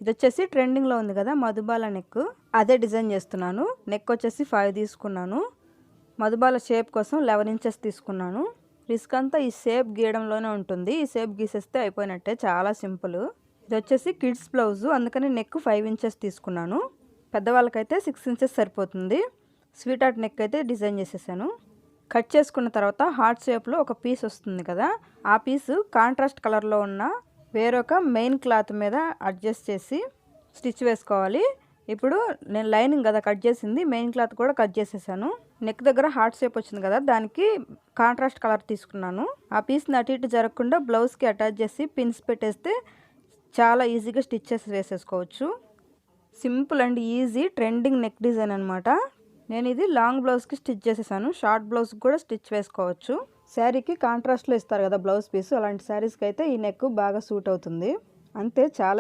ఇది వచ్చేసి ట్రెండింగ్లో ఉంది కదా మధుబాల నెక్, అదే డిజైన్ చేస్తున్నాను. నెక్ వచ్చేసి 5 తీసుకున్నాను. మధుబాల షేప్ కోసం 11 ఇంచెస్ తీసుకున్నాను. రిస్క్ అంతా ఈ షేప్ గీయడంలోనే ఉంటుంది. ఈ షేప్ గీసేస్తే అయిపోయినట్టే, చాలా సింపుల్. ఇది వచ్చేసి కిడ్స్ బ్లౌజు, అందుకని నెక్ 5 ఇంచెస్ తీసుకున్నాను. పెద్దవాళ్ళకైతే 6 ఇంచెస్ సరిపోతుంది. స్వీట్ హార్ట్ నెక్ అయితే డిజైన్ చేసేసాను. కట్ చేసుకున్న తర్వాత హార్ట్ షేప్లో ఒక పీస్ వస్తుంది కదా, ఆ పీసు కాంట్రాస్ట్ కలర్లో ఉన్న వేరొక మెయిన్ క్లాత్ మీద అడ్జస్ట్ చేసి స్టిచ్ వేసుకోవాలి. ఇప్పుడు నేను లైనింగ్ కదా కట్ చేసింది, మెయిన్ క్లాత్ కూడా కట్ చేసేసాను. నెక్ దగ్గర హార్ట్ షేప్ వచ్చింది కదా, దానికి కాంట్రాస్ట్ కలర్ తీసుకున్నాను. ఆ పీస్ని అటు ఇటు జరగకుండా బ్లౌజ్కి అటాచ్ చేసి పిన్స్ పెట్టేస్తే చాలా ఈజీగా స్టిచ్చెస్ వేసేసుకోవచ్చు. Simple and easy trending neck design అనమాట. నేను ఇది లాంగ్ బ్లౌజ్కి స్టిచ్ చేసేసాను. షార్ట్ బ్లౌజ్కి కూడా స్టిచ్ వేసుకోవచ్చు. శారీకి కాంట్రాస్ట్లో ఇస్తారు కదా బ్లౌజ్ పీసు, అలాంటి శారీస్కి అయితే ఈ నెక్ బాగా సూట్ అవుతుంది. అంతే, చాలా